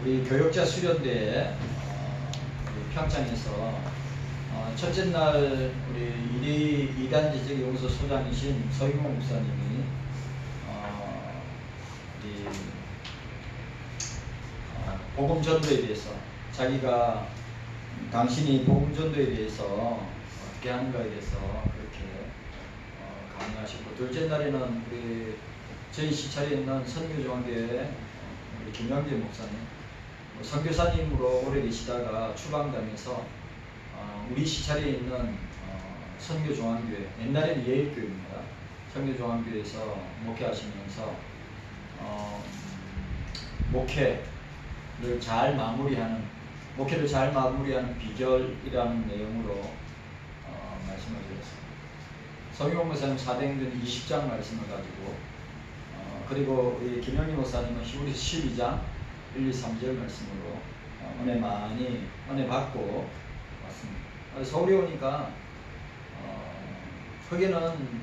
우리 교역자 수련대에 우리 평창에서 첫째 날 우리 이단 지적용서 소장이신 서유모 목사님이 우리 복음 전도에 대해서 자기가 당신이 복음 전도에 대해서 어떻게 하는가에 대해서 그렇게 강의하셨고, 둘째 날에는 우리 저희 시찰에 있는 선교중앙교회 우리 김영재 목사님, 선교사님으로 오래 계시다가 추방당해서 우리 시찰에 있는 선교중앙교회, 옛날에는 예일교회입니다. 선교중앙교회에서 목회하시면서 목회를 잘 마무리하는 비결이라는 내용으로 말씀을 드렸습니다. 성경 목사님 사도행전 20장 말씀을 가지고 그리고 우리 김영희 목사님은 히브리서 12장 1, 2, 3절 말씀으로 은혜 받고 왔습니다. 서울에 오니까 흑에는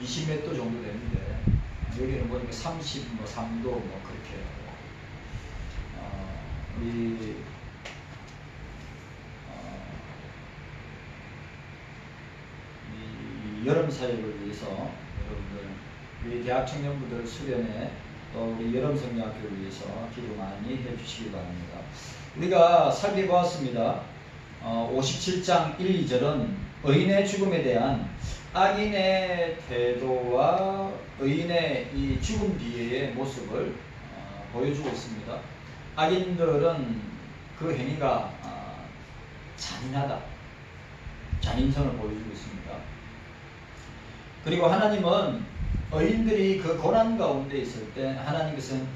20몇 도 정도 되는데 여기는 보니까 33도 그렇게 우리 이 여름 사역을 위해서 여러분들 우리 대학 청년부들 수련회 또 우리 여름 성경학교를 위해서 기도 많이 해주시기 바랍니다. 우리가 살펴보았습니다. 57장 1, 2절은 의인의 죽음에 대한 악인의 태도와 의인의 이 죽음 뒤의 모습을 보여주고 있습니다. 악인들은 그 행위가 잔인하다, 잔인성을 보여주고 있습니다. 그리고 하나님은 의인들이 그 고난 가운데 있을 때 하나님께서는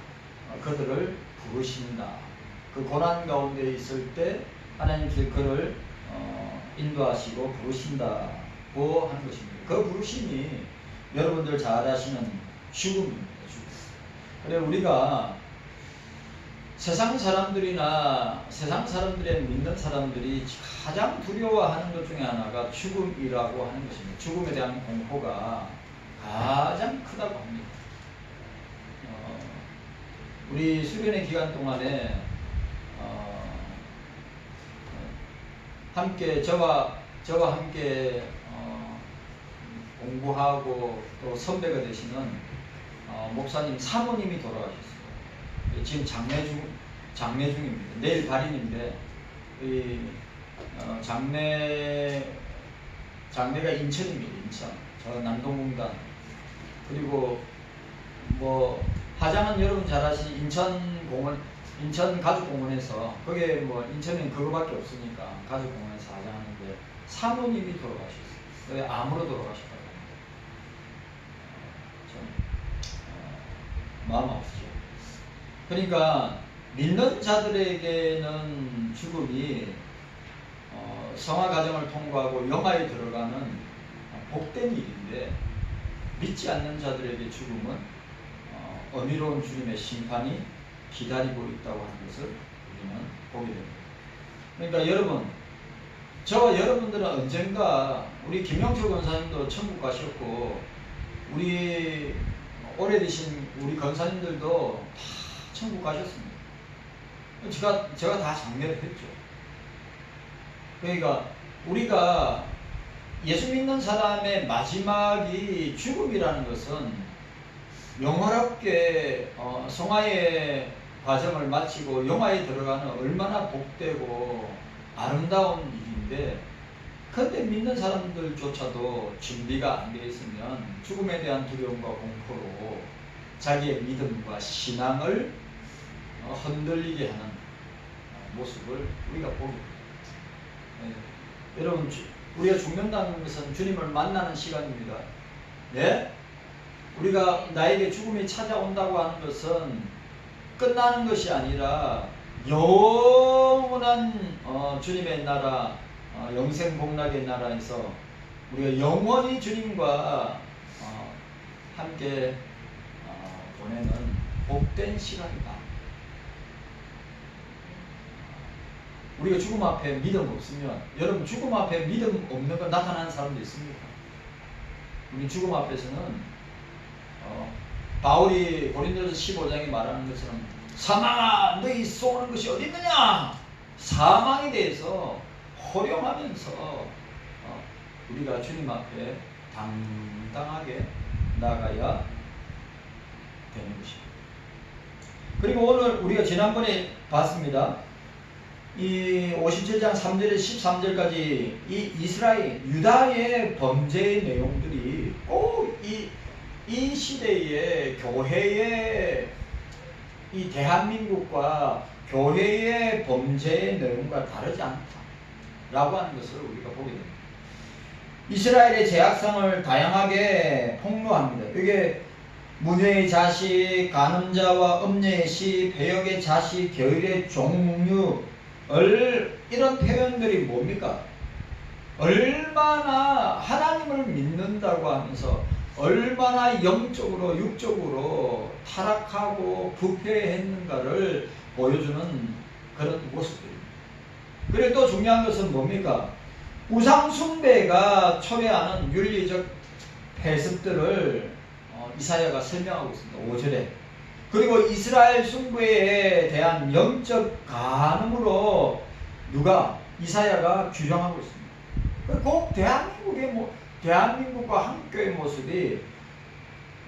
그들을 부르신다. 그 고난 가운데 있을 때 하나님께서 그를 인도하시고 부르신다고 하는 것입니다. 그 부르심이 여러분들 잘 아시는 죽음입니다. 죽음. 그래 우리가 세상 사람들의 믿는 사람들이 가장 두려워하는 것 중에 하나가 죽음이라고 하는 것입니다. 죽음에 대한 공포가 가장 크다고 합니다. 우리 수련회 기간 동안에 함께 저와 함께 공부하고 또 선배가 되시는 목사님 사모님이 돌아가셨어요. 지금 장례 중입니다. 내일 발인인데 이 장례가 인천입니다. 인천. 저 남동공단. 그리고 뭐 화장은 여러분 잘 아시는 인천 가족공원에서 거기에 뭐 인천엔 그거밖에 없으니까 가족공원에서 화장하는데 사모님이 돌아가셨어요. 암으로 돌아가셨다고 합니다. 좀 마음 아프죠. 그러니까 믿는 자들에게는 죽음이 성화 과정을 통과하고 영화에 들어가는 복된 일인데, 믿지 않는 자들에게 죽음은 어미로운 주님의 심판이 기다리고 있다고 하는 것을 우리는 보게 됩니다. 그러니까 여러분, 저와 여러분들은 언젠가 우리 김영철 권사님도 천국 가셨고 우리 오래되신 우리 권사님들도 다 천국 가셨습니다. 제가 다 장례를 했죠. 그러니까 우리가 예수 믿는 사람의 마지막이 죽음이라는 것은 영원하게 성화의 과정을 마치고 영화에 들어가는 얼마나 복되고 아름다운 일인데, 그런데 믿는 사람들조차도 준비가 안 되어 있으면 죽음에 대한 두려움과 공포로 자기의 믿음과 신앙을 흔들리게 하는 모습을 우리가 보게 됩니다. 여러분, 우리가 죽는다는 것은 주님을 만나는 시간입니다. 네? 우리가 나에게 죽음이 찾아온다고 하는 것은 끝나는 것이 아니라 영원한 주님의 나라, 영생복락의 나라에서 우리가 영원히 주님과 함께 보내는 복된 시간이다. 우리가 죽음 앞에 믿음 없으면, 여러분 죽음 앞에 믿음 없는 건 나타나는 사람도 있습니까? 우리 죽음 앞에서는 바울이 고린도서 15장에 말하는 것처럼 사망아 너희 쏘는 것이 어디 있느냐. 사망에 대해서 호령하면서 우리가 주님 앞에 당당하게 나가야 되는 것입니다. 그리고 오늘 우리가 지난번에 봤습니다. 이 57장 3절에서 13절까지 이 이스라엘 유다의 범죄의 내용들이 꼭 이 시대의 교회의 이 대한민국과 교회의 범죄의 내용과 다르지 않다라고 하는 것을 우리가 보게 됩니다. 이스라엘의 죄악상을 다양하게 폭로합니다. 이게 무녀의 자식, 간음자와 음녀의 시, 배역의 자식, 겨일의 종류, 이런 표현들이 뭡니까? 얼마나 하나님을 믿는다고 하면서 얼마나 영적으로 육적으로 타락하고 부패했는가를 보여주는 그런 모습들입니다. 그리고 또 중요한 것은 뭡니까? 우상숭배가 초래하는 윤리적 폐습들을 이사야가 설명하고 있습니다. 5절에. 그리고 이스라엘 숭배에 대한 영적 간음으로 이사야가 규정하고 있습니다. 꼭 대한민국과 한국교회의 모습이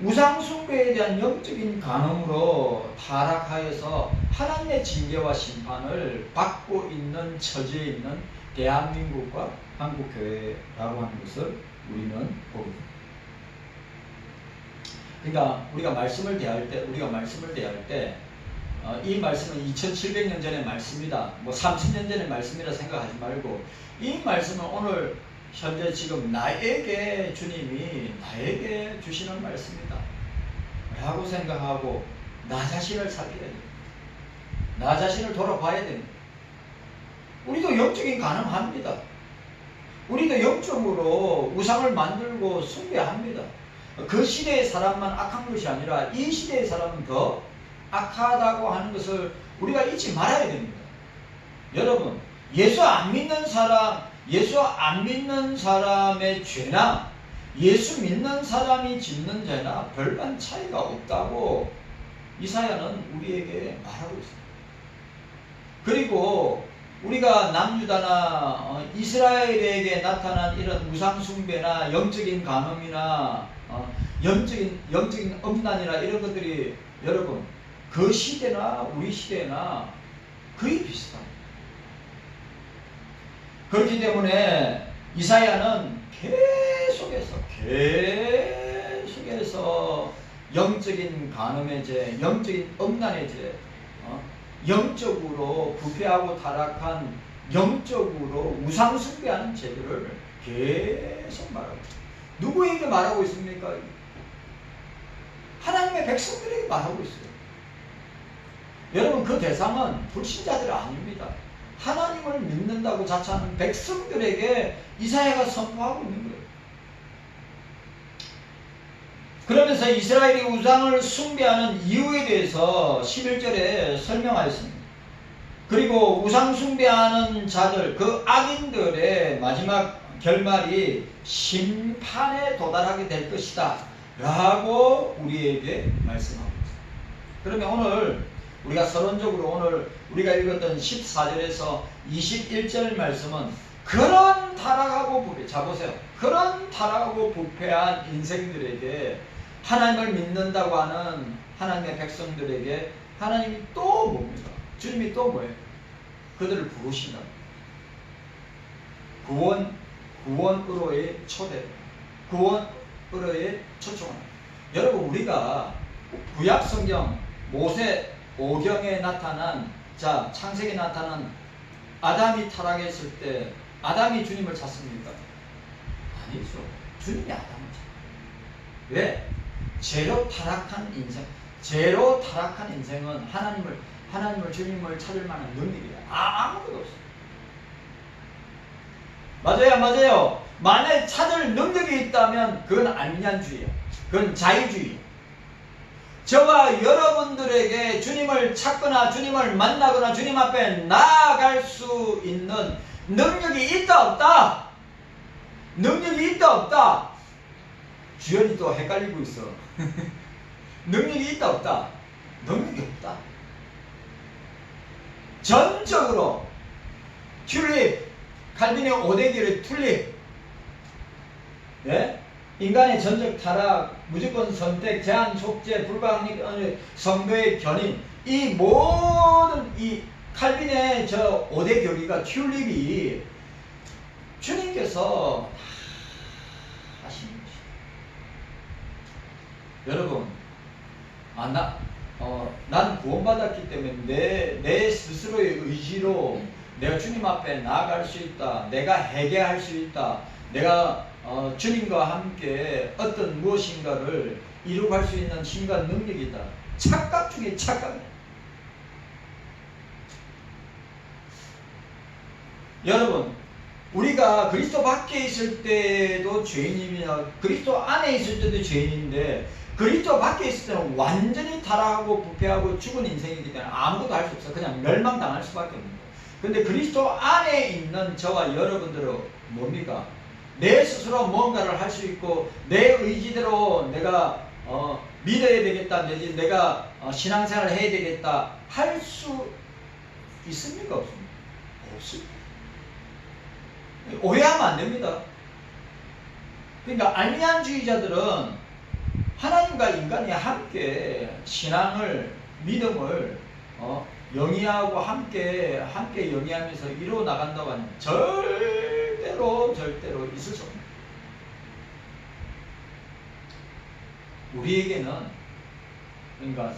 우상숭배에 대한 영적인 간음으로 타락하여서 하나님의 징계와 심판을 받고 있는 처지에 있는 대한민국과 한국교회라고 하는 것을 우리는 보게 됩니다. 그러니까 우리가 말씀을 대할 때 이 말씀은 2700년 전의 말씀이다, 30년 전의 말씀이라 생각하지 말고 이 말씀은 오늘 현재 지금 나에게 주님이 나에게 주시는 말씀이다 라고 생각하고 나 자신을 살펴야 됩니다. 나 자신을 돌아봐야 됩니다. 우리도 영적인 가능합니다. 우리도 영적으로 우상을 만들고 숭배합니다. 그 시대의 사람만 악한 것이 아니라 이 시대의 사람은 더 악하다고 하는 것을 우리가 잊지 말아야 됩니다. 여러분, 예수 안 믿는 사람의 죄나 예수 믿는 사람이 짓는 죄나 별반 차이가 없다고 이사야는 우리에게 말하고 있습니다. 그리고 우리가 남유다나 이스라엘에게 나타난 이런 우상숭배나 영적인 간음이나 영적인 음란이나 이런 것들이 여러분 그 시대나 우리 시대나 거의 비슷합니다. 그렇기 때문에 이사야는 계속해서 영적인 간음의 죄, 영적인 음란의 죄, 영적으로 부패하고 타락한 영적으로 우상숭배하는 죄들을 계속 말하고 있습니다. 누구에게 말하고 있습니까? 하나님의 백성들에게 말하고 있어요. 여러분, 그 대상은 불신자들 아닙니다. 하나님을 믿는다고 자처하는 백성들에게 이사야가 선포하고 있는 거예요. 그러면서 이스라엘이 우상을 숭배하는 이유에 대해서 11절에 설명하였습니다. 그리고 우상 숭배하는 자들, 그 악인들의 마지막 결말이 심판에 도달하게 될 것이다 라고 우리에게 말씀하고 있습니다. 그러면 오늘 우리가 서론적으로 오늘 우리가 읽었던 14절에서 21절 말씀은 그런 타락하고 부패, 자 보세요. 그런 타락하고 부패한 인생들에게 하나님을 믿는다고 하는 하나님의 백성들에게 하나님이 또 뭡니까? 주님이 또 뭐예요? 그들을 부르신다. 구원으로의 초대, 구원으로의 초청합니다. 여러분, 우리가 구약 성경 모세 오경에 나타난, 자 창세기에 나타난 아담이 타락했을 때 아담이 주님을 찾습니까? 아니죠. 주님이 아담을 찾아요. 왜? 죄로 타락한 인생은 하나님을 주님을 찾을 만한 능력이 아무것도 없어요. 맞아요, 안 맞아요? 만약에 찾을 능력이 있다면 그건 안민주의예요. 그건 자유주의. 저와 여러분들에게 주님을 찾거나 주님을 만나거나 주님 앞에 나아갈 수 있는 능력이 있다 없다? 능력이 있다 없다? 주연이 또 헷갈리고 있어. 능력이 있다 없다? 능력이 없다. 전적으로 튤립, 칼빈의 5대 길의 튤립, 네? 인간의 전적 타락, 무조건 선택, 제한, 촉재, 불가항력, 성도의 견인, 이 모든 이 칼빈의 저 5대 교리가 튤립이 주님께서 하시는 것입니다. 여러분, 난 구원받았기 때문에 내 스스로의 의지로 내가 주님 앞에 나아갈 수 있다. 내가 해결할 수 있다. 내가 주님과 함께 어떤 무엇인가를 이루갈 수 있는 힘과 능력이다. 착각 중에 착각이다. 여러분, 우리가 그리스도 밖에 있을 때도 죄인이며 그리스도 안에 있을 때도 죄인인데 그리스도 밖에 있을 때는 완전히 타락하고 부패하고 죽은 인생이기 때문에 아무것도 할 수 없어. 그냥 멸망당할 수밖에 없는 거예요. 근데 그리스도 안에 있는 저와 여러분들은 뭡니까? 내 스스로 뭔가를 할 수 있고 내 의지대로 내가 믿어야 되겠다, 내지 내가 신앙생활을 해야 되겠다 할 수 있습니까? 없습니까? 없습니다. 오해하면 안 됩니다. 그러니까 알미안주의자들은 하나님과 인간이 함께 신앙을, 믿음을 영위하고 함께 영위하면서 이루어 나간다고 하는 절대로 있을 수 없습니다. 우리에게는 그러니까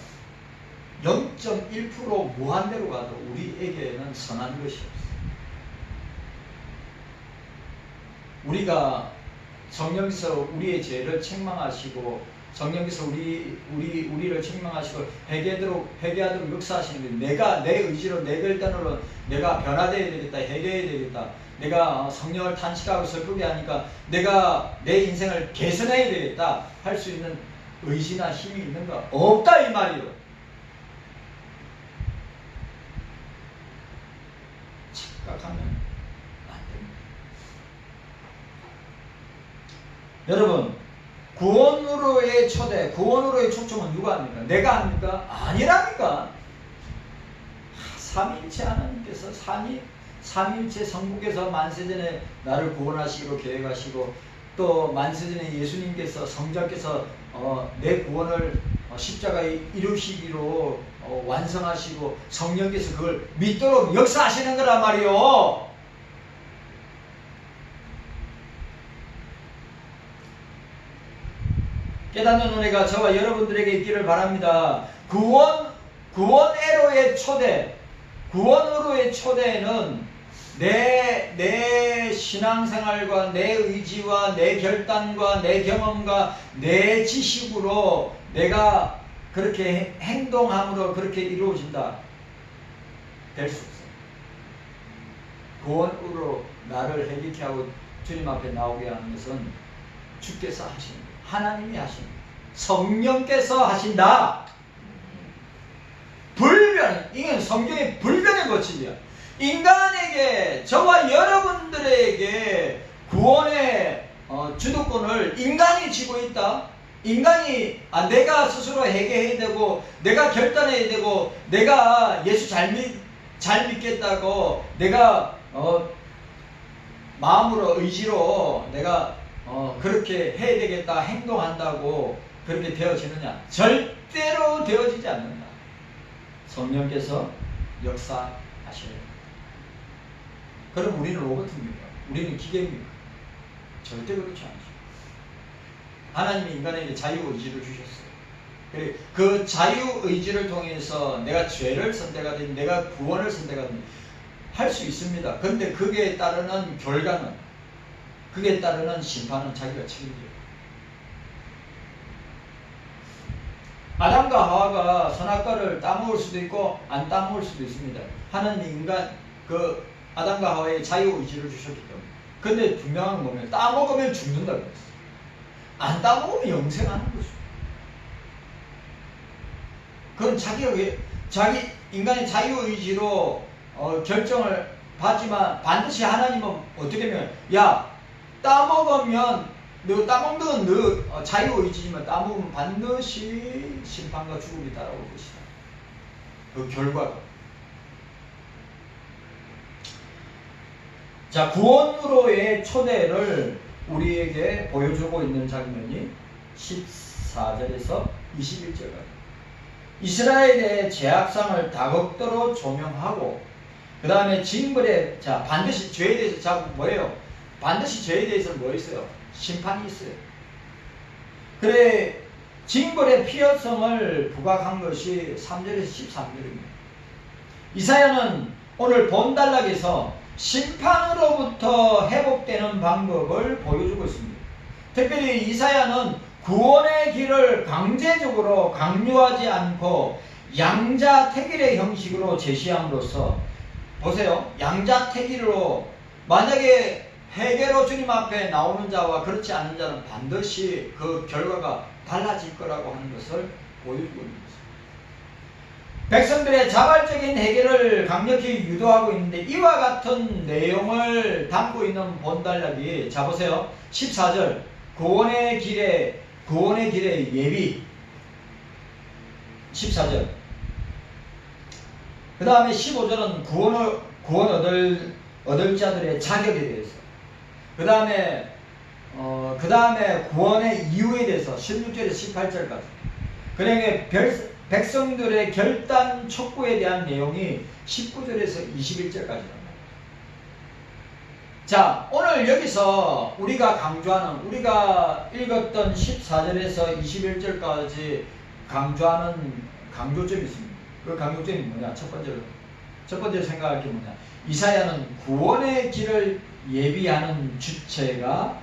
0.1% 무한대로 가도 우리에게는 선한 것이 없어요. 우리가 성령께서 우리의 죄를 책망하시고 성령께서 우리를 책망하시고 회개하도록 역사하시는 게 내가 내 의지로 내 결단으로 내가 변화되어야 되겠다, 해결해야 되겠다, 내가 성령을 탄식하고 슬프게 하니까 내가 내 인생을 개선해야 되겠다 할 수 있는 의지나 힘이 있는가? 없다 이 말이요. 착각하면 안 됩니다. 여러분, 구원으로의 초대, 구원으로의 초청은 누가 합니까? 내가 합니까? 아니라니까. 삼위일체 하나님께서 삼위일체 성부께서 만세전에 나를 구원하시기로 계획하시고 또 만세전에 예수님께서 성자께서 내 구원을 십자가에 이루시기로 완성하시고 성령께서 그걸 믿도록 역사하시는 거란 말이요. 깨닫는 은혜가 저와 여러분들에게 있기를 바랍니다. 구원으로의 초대, 구원으로의 초대는 내 신앙생활과 내 의지와 내 결단과 내 경험과 내 지식으로 내가 그렇게 행동함으로 그렇게 이루어진다. 될 수 없어요. 구원으로 나를 해결케 하고 주님 앞에 나오게 하는 것은 주께서 하십니다. 하나님이 하십니다. 성령께서 하신다. 불변, 이건 성경의 불변의 거칠이야. 인간에게, 저와 여러분들에게 구원의 주도권을 인간이 쥐고 있다. 인간이 내가 스스로 해결해야 되고 내가 결단해야 되고 내가 예수 잘 믿겠다고 내가 마음으로 의지로 내가 그렇게 해야 되겠다 행동한다고 그렇게 되어지느냐? 절대로 되어지지 않는다. 성령께서 역사하셔야 됩니다. 그럼 우리는 로봇입니까? 우리는 기계입니까? 절대 그렇지 않죠. 하나님이 인간에게 자유의지를 주셨어요. 그 자유의지를 통해서 내가 죄를 선택하든 내가 구원을 선택하든 할 수 있습니다. 그런데 그게 따르는 결과는, 그게 따르는 심판은 자기가 책임져요. 아담과 하와가 선악과를 따먹을 수도 있고 안 따먹을 수도 있습니다. 하나님이 인간 아담과 하와의 자유의지를 주셨기 때문에. 근데 분명한 건 뭐냐면 따먹으면 죽는다고 했어요. 안 따먹으면 영생하는 거죠. 그건 자기 인간의 자유의지로 결정을 받지만 반드시 하나님은 어떻게 하면 야 따먹으면 너 따먹는 건 너 자유의지지만 따먹으면 반드시 심판과 죽음이 따라올 것이다. 그 결과가. 자, 구원으로의 초대를 우리에게 보여주고 있는 장면이 14절에서 21절까지. 이스라엘의 죄악상을 다각도로 조명하고, 그 다음에 징벌에, 자, 반드시 죄에 대해서, 자, 뭐예요? 반드시 죄에 대해서는 뭐 있어요? 심판이 있어요. 그래, 징벌의 필요성을 부각한 것이 3절에서 13절입니다. 이사야는 오늘 본단락에서 심판으로부터 회복되는 방법을 보여주고 있습니다. 특별히 이사야는 구원의 길을 강제적으로 강요하지 않고 양자택일의 형식으로 제시함으로써, 보세요. 양자택일로 만약에 회개로 주님 앞에 나오는 자와 그렇지 않은 자는 반드시 그 결과가 달라질 거라고 하는 것을 보여주고 있는 것입니다. 백성들의 자발적인 해결을 강력히 유도하고 있는데, 이와 같은 내용을 담고 있는 본단락이, 자 보세요. 14절 구원의 길에 예비. 14절. 그 다음에 15절은 구원 얻을 자들의 자격에 대해서. 그 다음에 구원의 이유에 대해서 16절에서 18절까지. 그러니까 백성들의 결단 촉구에 대한 내용이 19절에서 21절까지 나옵니다. 자, 오늘 여기서 우리가 강조하는, 우리가 읽었던 14절에서 21절까지 강조하는 강조점이 있습니다. 그 강조점이 뭐냐? 첫 번째로 생각할 게 뭐냐? 이사야는 구원의 길을 예비하는 주체가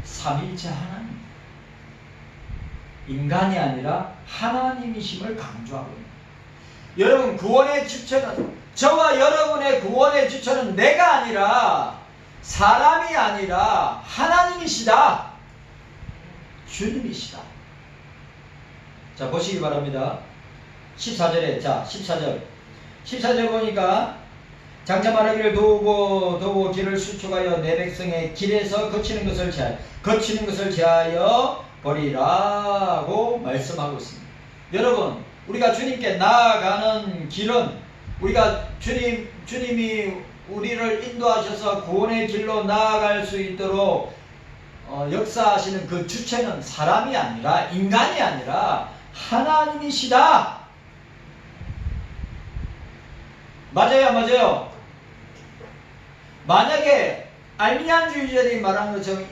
삼위일체 하나님, 인간이 아니라 하나님이심을 강조하고 있습니다. 여러분, 구원의 주체는, 저와 여러분의 구원의 주체는 내가 아니라, 사람이 아니라 하나님이시다. 주님이시다. 자, 보시기 바랍니다. 14절에, 자, 14절 보니까, 장차 말하기를 도우고 길을 수축하여 내 백성의 길에서 거치는 것을 제하여 버리라고 말씀하고 있습니다. 여러분, 우리가 주님께 나아가는 길은, 우리가 주님이 우리를 인도하셔서 구원의 길로 나아갈 수 있도록 역사하시는 그 주체는 사람이 아니라, 인간이 아니라 하나님이시다. 맞아요, 안 맞아요? 만약에 알미니안주의자들이 말하는 것처럼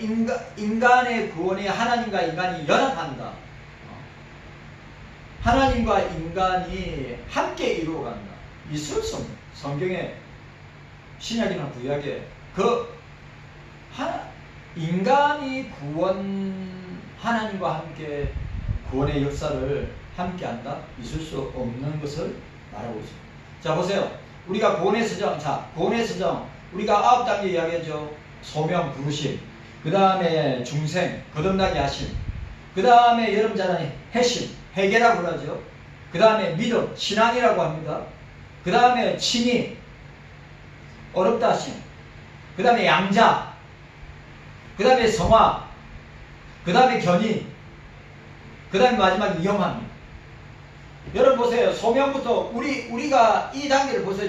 인간의 구원이 하나님과 인간이 연합한다, 하나님과 인간이 함께 이루어간다, 있을 수 없는, 성경에, 신약이나 구약에 인간이 하나님과 함께 구원의 역사를 함께 한다, 있을 수 없는 것을 말하고 있습니다. 자, 보세요. 우리가 구원의 서정, 우리가 9단계 이야기하죠. 소명, 부르심, 그 다음에 중생, 거듭나게 하심, 그 다음에 여러분 잘 아는 회심, 회개라고 그러죠. 그 다음에 믿음, 신앙이라고 합니다. 그 다음에 친히, 어렵다 하심, 그 다음에 양자, 그 다음에 성화, 그 다음에 견인, 그 다음에 마지막 영함. 여러분 보세요. 소명부터 우리가 이 단계를 보세요.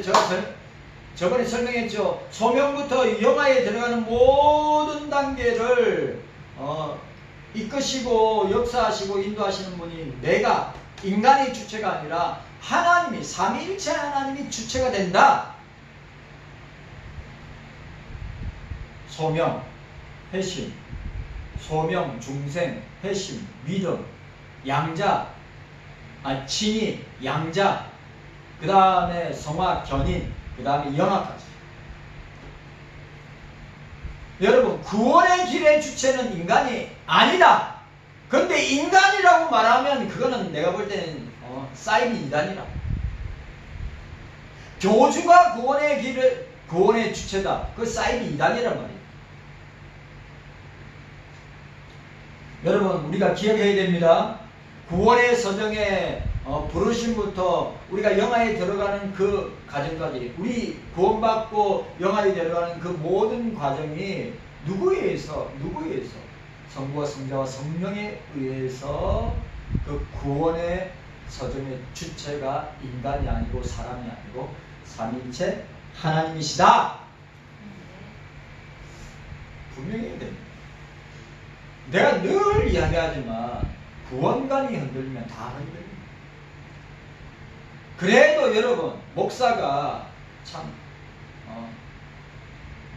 저번에 설명했죠. 소명부터 영화에 들어가는 모든 단계를 이끄시고 역사하시고 인도하시는 분이 내가, 인간의 주체가 아니라 하나님이, 삼위일체 하나님이 주체가 된다. 소명, 회심, 소명, 중생, 회심, 믿음, 양자, 친히, 양자, 그 다음에 성화, 견인, 그 다음에 영화까지. 여러분, 구원의 길의 주체는 인간이 아니다. 그런데 인간이라고 말하면 그거는 내가 볼 때는 사이비 이단이라. 교주가 구원의 주체다. 그 사이비 이단이란 말이에요. 여러분, 우리가 기억해야 됩니다. 구원의 서정에 부르심부터 우리가 영화에 들어가는 그 과정까지, 우리 구원받고 영화에 들어가는 그 모든 과정이 누구에 의해서? 성부와 성자와 성령에 의해서 그 구원의 서정의 주체가 인간이 아니고 사람이 아니고 삼위일체 하나님이시다. 분명히 해야 됩니다. 내가 늘 이야기하지만 구원관이 흔들리면 다 흔들립니다. 그래도 여러분 목사가 참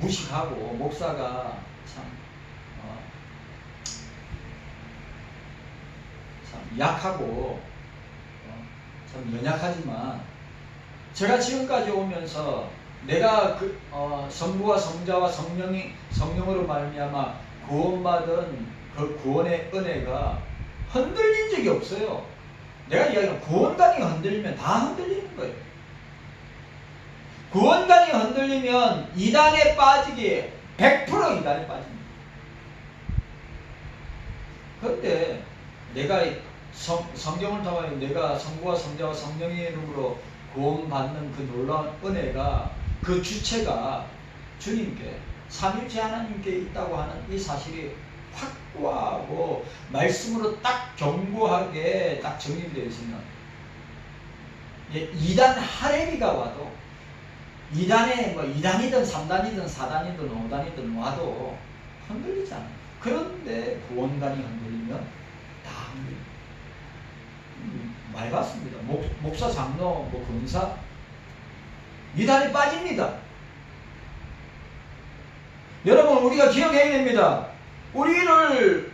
무식하고 목사가 참 약하고 참 연약하지만 제가 지금까지 오면서 내가 성부와 성자와 성령으로 말미암아 구원받은 그 구원의 은혜가 흔들린 적이 없어요. 내가 이야기하는 구원관이 흔들리면 다 흔들리는 거예요. 구원관이 흔들리면 이단에 빠지기 100% 이단에 빠집니다. 그런데 내가 성경을 통하여 내가 성부와 성자와 성령의 이름으로 구원받는 그 놀라운 은혜가 그 주체가 주님께 삼위일체 하나님께 있다고 하는 이 사실이 확고하고 말씀으로 딱 견고하게 딱 정립되어 있으면 이단 하레비가 와도 이단에 뭐 2단이든 3단이든 4단이든 5단이든 와도 흔들리지 않아요. 그런데 구원관이 흔들리면 다 흔들립니다. 많이 봤습니다. 목사, 장로, 권사 이단에 빠집니다. 여러분 우리가 기억해야 됩니다. 우리를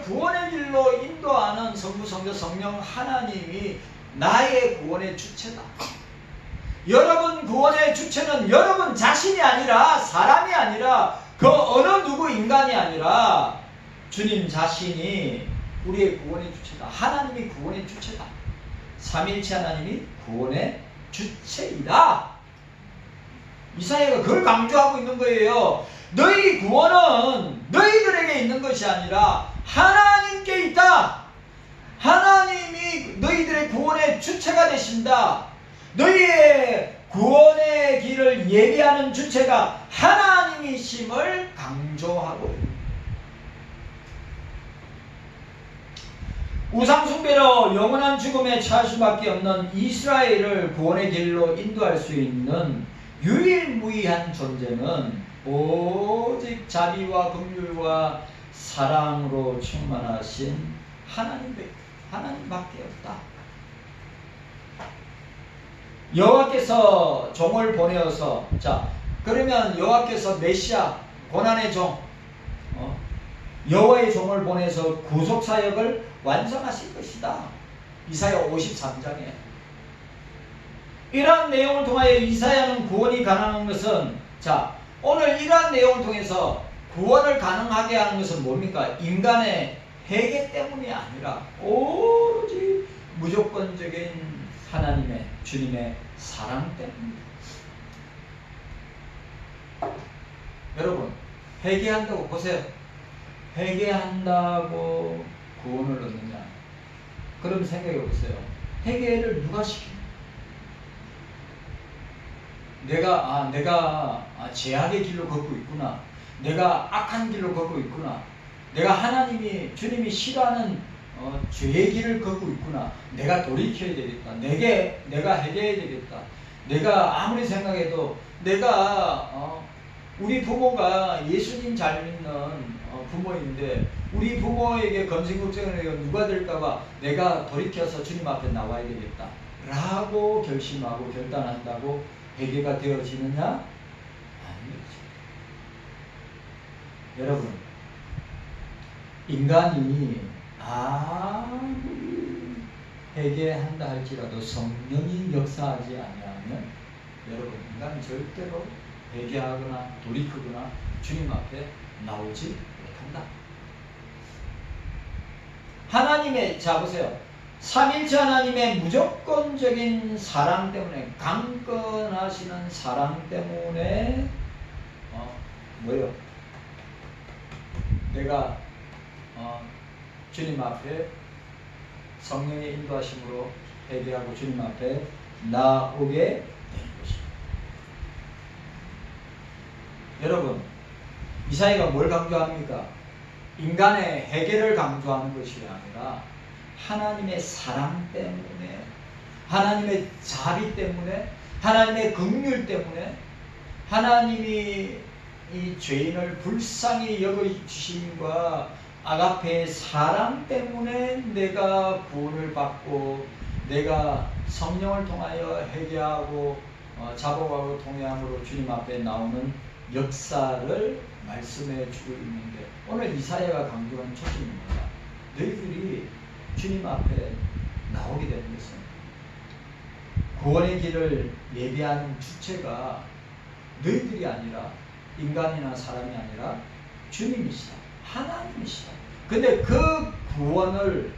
구원의 길로 인도하는 성부, 성자, 성령 하나님이 나의 구원의 주체다. 여러분 구원의 주체는 여러분 자신이 아니라 사람이 아니라 그 어느 누구 인간이 아니라 주님 자신이 우리의 구원의 주체다. 하나님이 구원의 주체다. 삼위일체 하나님이 구원의 주체이다. 이사야가 그걸 강조하고 있는 거예요. 너희 구원은 너희들에게 있는 것이 아니라 하나님께 있다. 하나님이 너희들의 구원의 주체가 되신다. 너희의 구원의 길을 예비하는 주체가 하나님이심을 강조하고 있습니다. 우상숭배로 영원한 죽음에 처할 수밖에 없는 이스라엘을 구원의 길로 인도할 수 있는 유일무이한 존재는 오직 자비와 긍휼과 사랑으로 충만하신 하나님밖에 없다. 여호와께서 종을 보내어서 그러면 여호와께서 메시아 고난의 종 여호와의 종을 보내서 구속사역을 완성하실 것이다. 이사야 53장에 이러한 내용을 통하여 이사야는 구원이 가능한 것은 오늘 이러한 내용을 통해서 구원을 가능하게 하는 것은 뭡니까? 인간의 회개 때문이 아니라 오로지 무조건적인 하나님의 주님의 사랑 때문입니다. 여러분 회개한다고 보세요. 회개한다고 구원을 얻느냐? 그럼 생각해 보세요. 회개를 누가 시킵니까? 내가 죄악의 길로 걷고 있구나. 내가 악한 길로 걷고 있구나. 내가 주님이 싫어하는 죄의 길을 걷고 있구나. 내가 돌이켜야 되겠다. 내가 회개해야 되겠다. 내가 아무리 생각해도 우리 부모가 예수님 잘 믿는 부모인데 우리 부모에게 검증걱정을 해서 누가 될까봐 내가 돌이켜서 주님 앞에 나와야 되겠다 라고 결심하고 결단한다고 회개가 되어지느냐? 아니죠. 여러분 인간이 아무리 회개한다 할지라도 성령이 역사하지 아니하면 여러분 인간은 절대로 회개하거나 돌이키거나 주님 앞에 나오지 못한다. 보세요. 삼일체 하나님의 무조건적인 사랑 때문에 강건하시는 사랑 때문에 내가 주님 앞에 성령의 인도하심으로 회개하고 주님 앞에 나오게 되는 것입니다. 여러분 이사야가 뭘 강조합니까? 인간의 해결을 강조하는 것이 아니라 하나님의 사랑 때문에, 하나님의 자비 때문에, 하나님의 긍휼 때문에, 하나님이 이 죄인을 불쌍히 여겨주심과 아가페의 사랑 때문에 내가 구원을 받고 내가 성령을 통하여 회개하고 자복하고 통회함으로 주님 앞에 나오는 역사를 말씀해 주고 있는데, 오늘 이사야가 강조하는 초점이 뭐냐? 너희들이 주님 앞에 나오게 되는 것은 구원의 길을 예비하는 주체가 너희들이 아니라, 인간이나 사람이 아니라 주님이시다, 하나님이시다. 근데 그 구원을,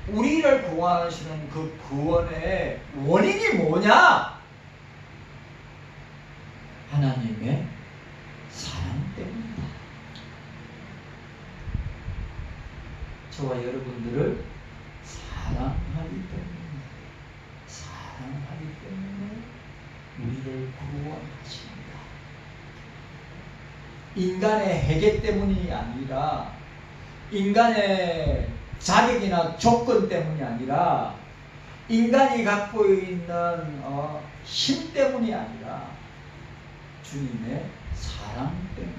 우리를 구원하시는 그 구원의 원인이 뭐냐? 하나님의 사랑 때문이다. 저와 여러분들을 사랑하기 때문에, 사랑하기 때문에 우리를 구원하십니다. 인간의 해계 때문이 아니라, 인간의 자격이나 조건 때문이 아니라, 인간이 갖고 있는 힘 때문이 아니라 주님의 사랑 때문에,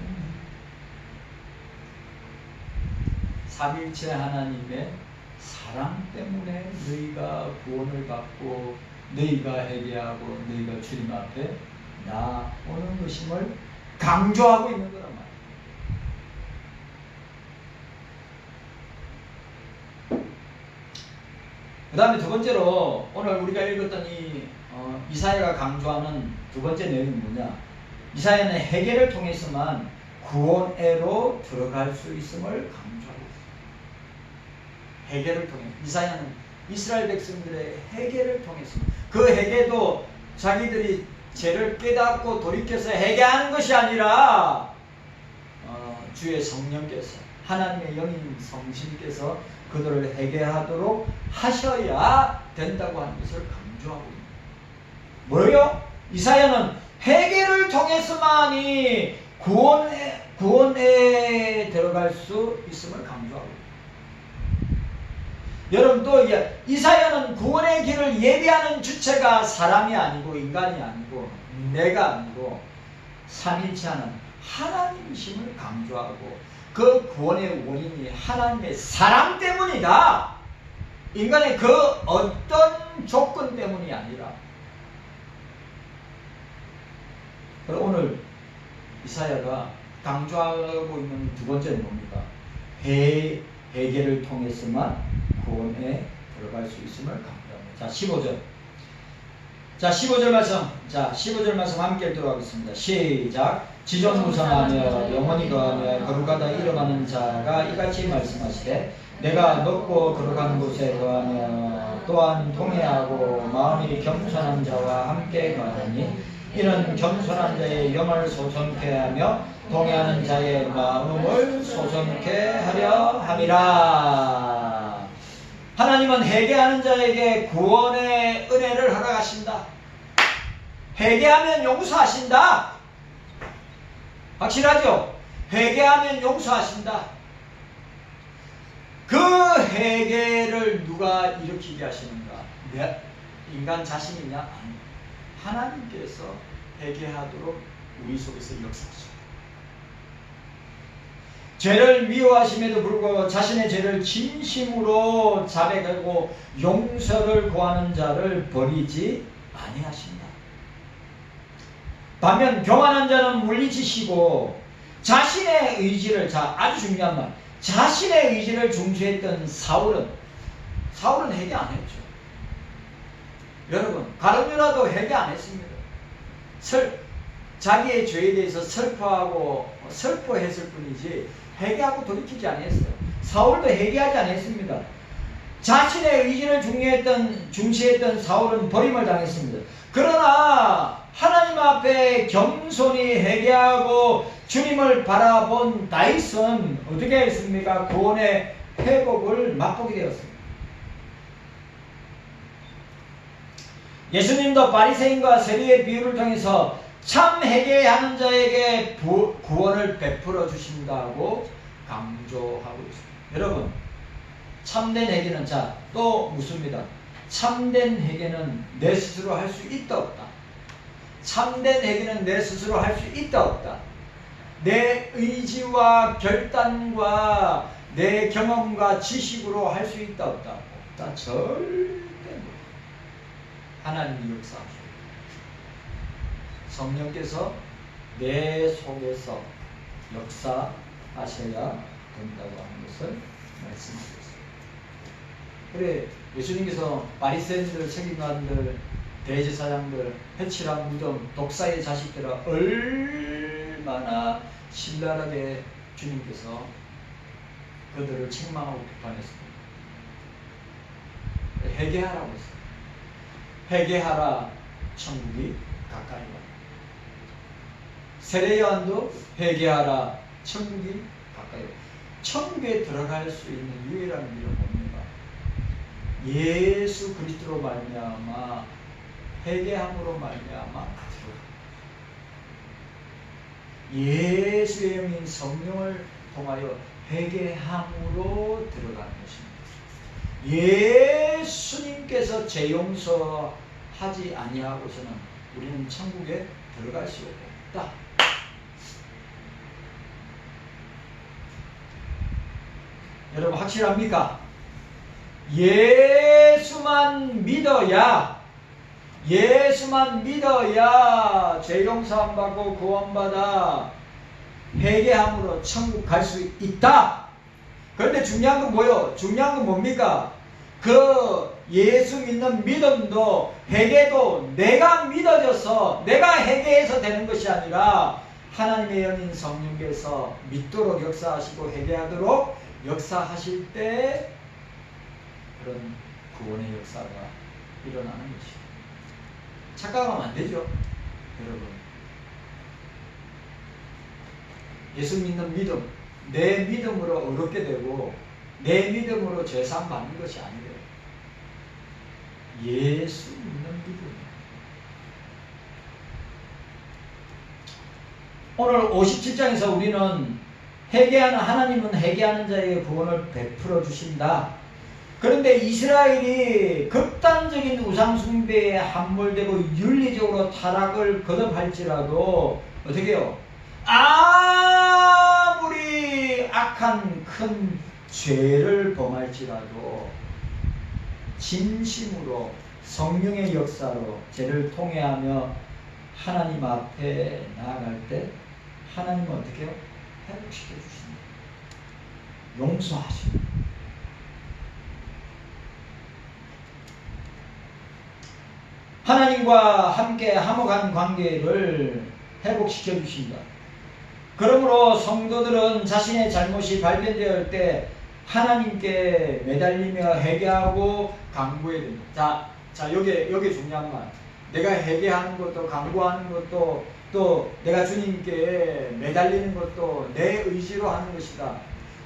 삼위일체 하나님의 사랑 때문에 너희가 구원을 받고 너희가 회개하고 너희가 주님 앞에 나오는 것임을 강조하고 있는 거란 말이에요. 그 다음에 두 번째로 오늘 우리가 읽었던 이사야가 강조하는 두 번째 내용이 뭐냐? 이사야는 회개를 통해서만 구원에로 들어갈 수 있음을 강조하고 있어요. 회개를 통해. 이사야는 이스라엘 백성들의 회개를 통해서, 그 회개도 자기들이 죄를 깨닫고 돌이켜서 회개하는 것이 아니라 주의 성령께서, 하나님의 영인 성신께서 그들을 회개하도록 하셔야 된다고 하는 것을 강조하고 있는 거예요. 뭐예요? 이사야는 회개를 통해서만이 구원에 들어갈 수 있음을 강조하고 있습니다. 여러분, 또 이사야는 구원의 길을 예비하는 주체가 사람이 아니고 인간이 아니고 내가 아니고 삼위일체하는 하나님이심을 강조하고, 그 구원의 원인이 하나님의 사랑 때문이다. 인간의 그 어떤 조건 때문이 아니라. 오늘 이사야가 강조하고 있는 두 번째는 뭡니까? 회개를 통해서만 구원에 들어갈 수 있음을 강조합니다. 자, 15절. 자, 15절 말씀. 자, 15절 말씀 함께 읽도록 하겠습니다. 시작. 지존무성하며 영원히 거하며 거룩하다 이름하는 자가 이같이 말씀하시되, 내가 높고 거룩한 곳에 거하며 또한 통회하고 마음이 겸손한 자와 함께 거하니, 이는 겸손한 자의 영을 소성케 하며 통회하는 자의 마음을 소성케 하려 함이라. 하나님은 회개하는 자에게 구원의 은혜를 허락하신다. 회개하면 용서하신다. 확실하죠? 회개하면 용서하신다. 그 회개를 누가 일으키게 하시는가? 인간 자신이냐? 아니, 하나님께서 회개하도록 우리 속에서 역사하십니다. 죄를 미워하심에도 불구하고 자신의 죄를 진심으로 자백하고 용서를 구하는 자를 버리지 아니하신다. 반면 교만한 자는 물리치시고 자신의 의지를, 아주 중요한 말, 자신의 의지를 중시했던 사울은 회개 안 했죠. 여러분, 가룟유다도 회개 안 했습니다. 자기의 죄에 대해서 슬퍼했을 뿐이지 회개하고 돌이키지 않았어요. 사울도 회개하지 않았습니다. 자신의 의지를 중시했던 사울은 버림을 당했습니다. 그러나 하나님 앞에 겸손히 회개하고 주님을 바라본 다윗은 어떻게 했습니까? 구원의 회복을 맛보게 되었습니다. 예수님도 바리새인과 세리의 비유를 통해서 참 회개하는 자에게 구원을 베풀어 주신다고 강조하고 있습니다. 여러분, 참된 회개는 또 묻습니다. 참된 회개는 내 스스로 할 수 있다 없다? 참된 회개는 내 스스로 할 수 있다 없다? 내 의지와 결단과 내 경험과 지식으로 할 수 있다 없다? 없다. 절대 못. 하나님이 역사하셔요. 성령께서 내 속에서 역사하셔야 된다고 하는 것을 말씀하고 있습니다. 그래, 예수님께서 바리새인들, 책임관들, 대제사장들, 해칠한 무덤, 독사의 자식들아 얼마나 신랄하게 주님께서 그들을 책망하고 비판했습니다. 회개하라고 했어요. 회개하라, 천국이 가까이 와. 세례요한도 회개하라, 천국이 가까이 와. 천국에 들어갈 수 있는 유일한 길은 뭡니까? 예수 그리스도로 말미암아 회개함으로 말미암아 들어갑니다. 예수의 영인 성령을 통하여 회개함으로 들어가는 것입니다. 예수님께서 죄 용서하지 아니하고서는 우리는 천국에 들어갈 수 없다. 여러분 확실합니까? 예수만 믿어야 죄 용서함 받고 구원받아 회개함으로 천국 갈 수 있다. 그런데 중요한 건 뭐예요? 중요한 건 뭡니까? 그 예수 믿는 믿음도 회개도 내가 믿어져서 내가 회개해서 되는 것이 아니라 하나님의 영인 성령께서 믿도록 역사하시고 회개하도록 역사하실 때 그런 구원의 역사가 일어나는 것이죠. 착각하면 안 되죠, 여러분. 예수 믿는 믿음, 내 믿음으로 얻게 되고 내 믿음으로 죄사함 받는 것이 아니에요. 예수 믿는 믿음. 오늘 57장에서 우리는 하나님은 회개하는 자에게 구원을 베풀어 주신다. 그런데 이스라엘이 극단적인 우상숭배에 함몰되고 윤리적으로 타락을 거듭할지라도 어떻게 해요? 아무리 악한 큰 죄를 범할지라도 진심으로 성령의 역사로 죄를 통회하며 하나님 앞에 나아갈 때 하나님은 어떻게 해요? 회복시켜 주십니다. 용서하십니다. 하나님과 함께 화목한 관계를 회복시켜 주신다. 그러므로 성도들은 자신의 잘못이 발견되었을 때 하나님께 매달리며 회개하고 간구해야 됩니다. 자, 여기 중요한 말. 내가 회개하는 것도 간구하는 것도 또 내가 주님께 매달리는 것도 내 의지로 하는 것이다.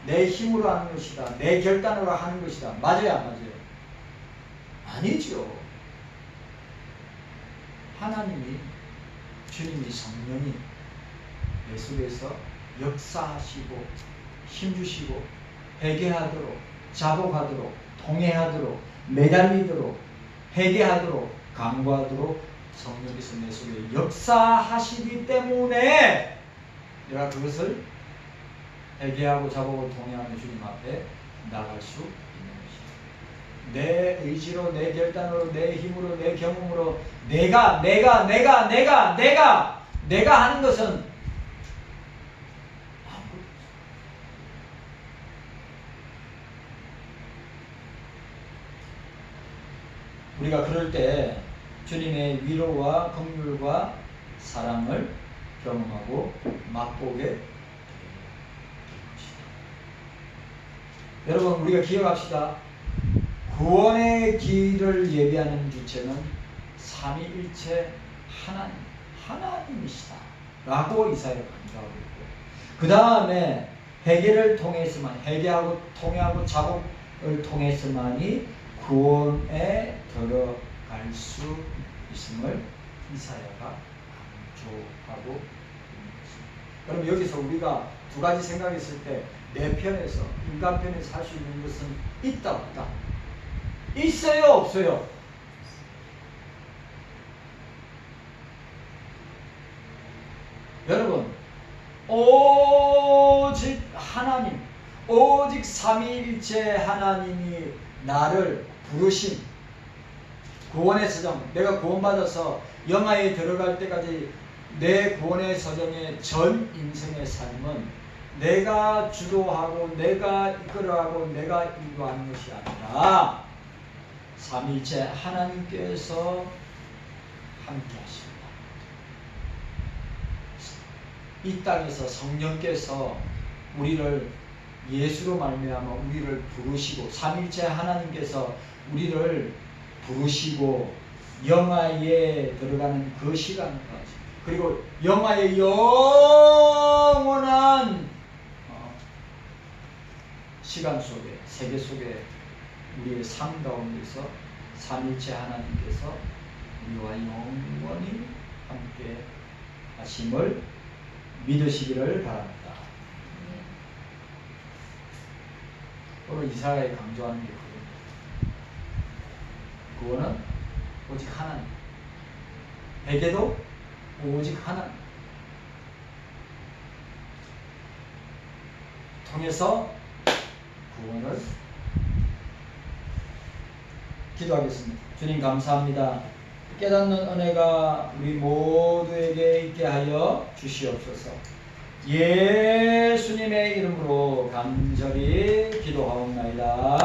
내 힘으로 하는 것이다. 내 결단으로 하는 것이다. 맞아요, 안 맞아요? 아니죠. 하나님이, 주님이, 성령이 내 속에서 역사하시고 힘주시고 회개하도록, 자복하도록, 통회하도록, 매달리도록, 회개하도록, 간구하도록 성령께서 내 속에 역사하시기 때문에 내가 그것을 회개하고 자복을 통회하며 주님 앞에 나갈 수 있는 것입니다. 내 의지로, 내 결단으로, 내 힘으로, 내 경험으로 내가 하는 것은 아무것도 없습니다. 우리가 그럴 때 주님의 위로와 긍휼과 사랑을 경험하고 맛보게 될 것이다. 여러분, 우리가 기억합시다. 구원의 길을 예비하는 주체는 삼위일체 하나님이시다 라고 이사야가 강조하고 있고, 그 다음에 회개를 통해서만, 회개하고 통회하고 자복을 통해서만이 구원에 들어갈 수 있음을 이사야가 강조하고 있는 것입니다. 그럼 여기서 우리가 두 가지 생각했을 때 내 편에서, 인간 편에서 할 수 있는 것은 있다 없다? 있어요 없어요? 여러분, 오직 하나님, 오직 삼위일체 하나님이 나를 부르신 구원의 서정, 내가 구원받아서 영화에 들어갈 때까지 내 구원의 서정의 전 인생의 삶은 내가 주도하고 내가 이끌어가고 내가 인도하는 것이 아니라 삼위일체 하나님께서 함께 하십니다. 이 땅에서 성령께서 우리를 예수로 말미암아 우리를 부르시고 삼위일체 하나님께서 우리를 부르시고 영화에 들어가는 그 시간까지, 그리고 영화의 영원한 시간 속에, 세계 속에 우리의 삶 가운데서 삼위일체 하나님께서 우리와 영원히 함께 하심을 믿으시기를 바랍니다. 오늘 이사야에 강조하는 게 그거는 구원은 오직 하나님, 회개도 오직 하나님 통해서 구원을 기도하겠습니다. 주님 감사합니다. 깨닫는 은혜가 우리 모두에게 있게 하여 주시옵소서. 예수님의 이름으로 간절히 기도하옵나이다.